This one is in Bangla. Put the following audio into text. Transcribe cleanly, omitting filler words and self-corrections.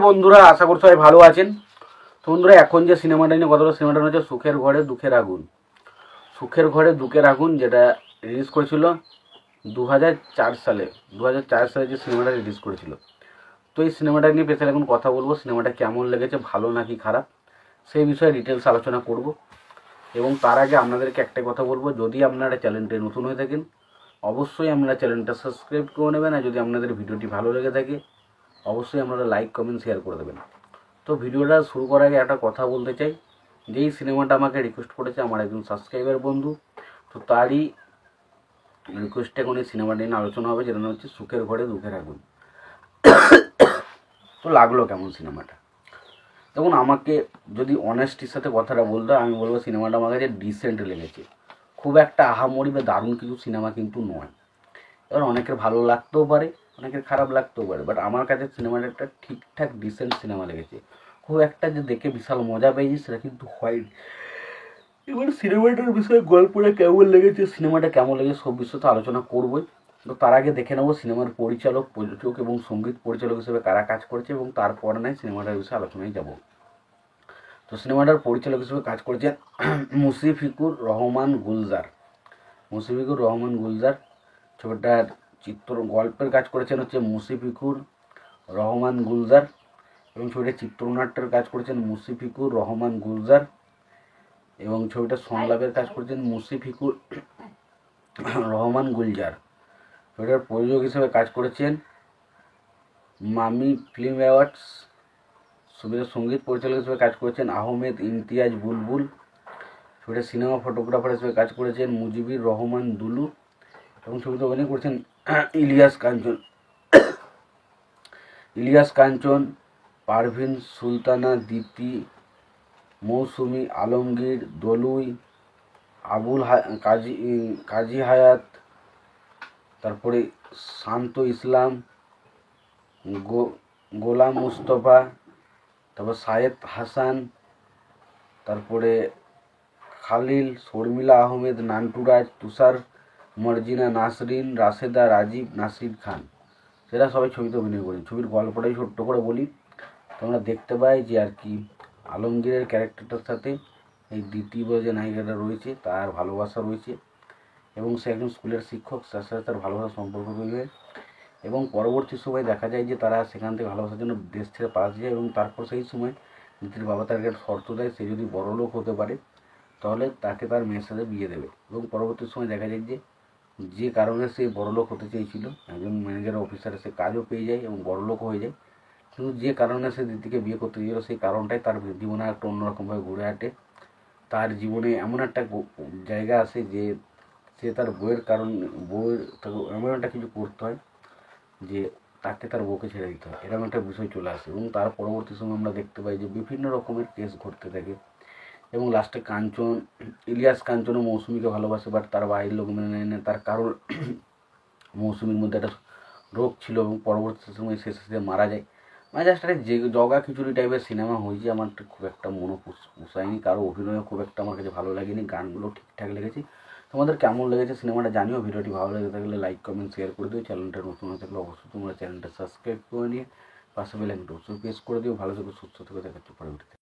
বন্ধুরা, আশা করি সবাই ভালো আছেন। তো বন্ধুরা, এখন যে সিনেমাটা নিয়ে কথা বলবো, সিনেমাটা হচ্ছে সুখের ঘরে দুঃখের আগুন। সুখের ঘরে দুঃখের আগুন, যেটা রিলিজ করেছিল 2004 সালে। 2004 সালে যে সিনেমাটা রিলিজ করেছিল। তো এই সিনেমাটা নিয়ে স্পেশাল এখন কথা বলবো। সিনেমাটা কেমন লেগেছে, ভালো নাকি খারাপ, সেই বিষয়ে ডিটেলস আলোচনা করব। এবং তার আগে আপনাদেরকে একটাই কথা বলবো, যদি আপনারা চ্যানেলটি নতুন হয়ে থাকেন অবশ্যই আপনারা চ্যানেলটা সাবস্ক্রাইব করে নেবেন। আর যদি আপনাদের ভিডিওটি ভালো লেগে থাকে অবশ্যই আপনারা লাইক কমেন্ট শেয়ার করে দেবেন। তো ভিডিওটা শুরু করার আগে একটা কথা বলতে চাই, যেই সিনেমাটা আমাকে রিকোয়েস্ট করেছে আমার একজন সাবস্ক্রাইবার বন্ধু, তো তারই রিকোয়েস্টে এখন এই সিনেমাটা নিয়ে আলোচনা হবে, যেটা হচ্ছে সুখের ঘরে দুঃখের আগুন। তো লাগলো কেমন সিনেমাটা? দেখুন, আমাকে যদি অনেস্টির সাথে কথাটা বলতে হয়, আমি বলবো সিনেমাটা আমার কাছে ডিসেন্ট লেগেছে। খুব একটা আহামরি বা দারুণ কিছু সিনেমা কিন্তু নয়। এবার অনেকের ভালো লাগতেও পারে, অনেকের খারাপ লাগতেও পারে, বাট আমার কাছে সিনেমাটা একটা ঠিকঠাক ডিসেন্ট সিনেমা লেগেছে। খুব একটা যে দেখে বিশাল মজা পেয়েছি সেটা কিন্তু হয়নি। এবার সিনেমাটার বিষয়ে গল্পটা কেমন লেগেছে, সিনেমাটা কেমন লেগেছে সব বিষয়ে তো আলোচনা করবোই। তো তার আগে দেখে নেবো সিনেমার পরিচালক, প্রযোজক এবং সঙ্গীত পরিচালক হিসেবে কারা কাজ করেছে, এবং তারপরে নয় সিনেমাটার বিষয়ে আলোচনায় যাব। তো সিনেমাটার পরিচালক হিসেবে কাজ করেছেন মুশফিকুর রহমান গুলজার। মুশফিকুর রহমান গুলজার। ছবিটার গল্পের কাজ করেছেন হচ্ছে মুশফিকুর রহমান গুলজার, এবং ছবিটার চিত্রনাট্যের কাজ করেছেন মুশফিকুর রহমান গুলজার, এবং ছবিটার সংলাপের কাজ করেছেন মুশফিকুর রহমান গুলজার। ছবিটার প্রযোজক হিসেবে কাজ করেছেন মামি ফিল্ম অ্যাওয়ার্ডস। ছবিটার সঙ্গীত পরিচালক হিসেবে কাজ করেছেন আহমেদ ইমতিয়াজ বুলবুল। ছবিটার সিনেমা ফটোগ্রাফার হিসেবে কাজ করেছেন মুজিবুর রহমান দুলু, এবং ছবিতে অভিনয় করেছেন ইলিয়াস কাঞ্চন, পারভিন সুলতানা দিতি, মৌসুমি আলমগীর, দলুই, কাজী হায়াত, তারপরে শান্ত ইসলাম, গোলাম মুস্তফা, তারপর সায়েদ হাসান, তারপরে খালিল, শর্মিলা আহমেদ, নান্টুরাজ, তুষার, মর্জিনা নাসরিন, রাশেদা রাজীব, নাসির খান, সেটা সবাই ছবিতে অভিনয় করেন। ছবির গল্পটাই ছোট্ট করে বলি। তোমরা দেখতে পাই যে আর কি আলমগীরের ক্যারেক্টারটার সাথে এই দ্বিতীয় যে নায়িকাটা রয়েছে তার ভালোবাসা রয়েছে, এবং সে একজন স্কুলের শিক্ষক, তার সাথে তার ভালোবাসার সম্পর্ক তৈরি হয়, এবং পরবর্তী সময় দেখা যায় যে তারা সেখান থেকে ভালোবাসার জন্য দেশ ছেড়ে পালাতে যায়, এবং তারপর সেই সময় দিদির বাবা তাকে একটা শর্ত দেয়, সে যদি বড়লোক হতে পারে তাহলে তাকে তার মেয়ের সাথে বিয়ে দেবে। এবং পরবর্তী সময় দেখা যায় যে কারণে সে বড়লোক হতে চেয়েছিল, একজন ম্যানেজার অফিসারে সে কাজও পেয়ে যায় এবং বড়লোক হয়ে যায়, কিন্তু যে কারণে সে দিদিকে বিয়ে করতে গিয়েছিল সেই কারণটাই তার জীবনে একটা অন্যরকমভাবে ঘুরে আসে। তার জীবনে এমন একটা জায়গা আসে যে সে তার বউয়ের তাকে এমন একটা কিছু করতে হয় যে তাকে তার বউকে ছেড়ে দিতে হয়, এরকম একটা বিষয় চলে আসে। এবং তার পরবর্তী সময় আমরা দেখতে পাই যে বিভিন্ন রকমের কেস ঘটতে থাকে, এবং লাস্টে ইলিয়াস কাঞ্চন ও মৌসুমীকে ভালোবাসে, বাট তার বাড়ির লোক মেনে নেয় না, তার কারণ মৌসুমীর মধ্যে একটা রোগ ছিল, এবং পরবর্তী সময় সে মারা যায়। মানে জাস্ট একটা যে জগা খিচুড়ি টাইপের সিনেমা হয়েছে। আমার খুব একটা মনে পোষায়নি, কারো অভিনয় খুব একটা আমার কাছে ভালো লাগেনি, গানগুলো ঠিকঠাক লেগেছে। তোমাদের কেমন লেগেছে সিনেমাটা জানিও। ভিডিওটি ভালো লেগে থাকলে লাইক কমেন্ট শেয়ার করে দিও। চ্যানেলটা নতুন হয়ে থাকলে অবশ্যই তোমরা চ্যানেলটা সাবস্ক্রাইব করে নিয়ে পাশে বেল আইকনটা অবশ্যই প্রেস করে দিও। ভালো থেকো, সুস্থ থেকো, দেখাচ্ছি পরবর্তীতে।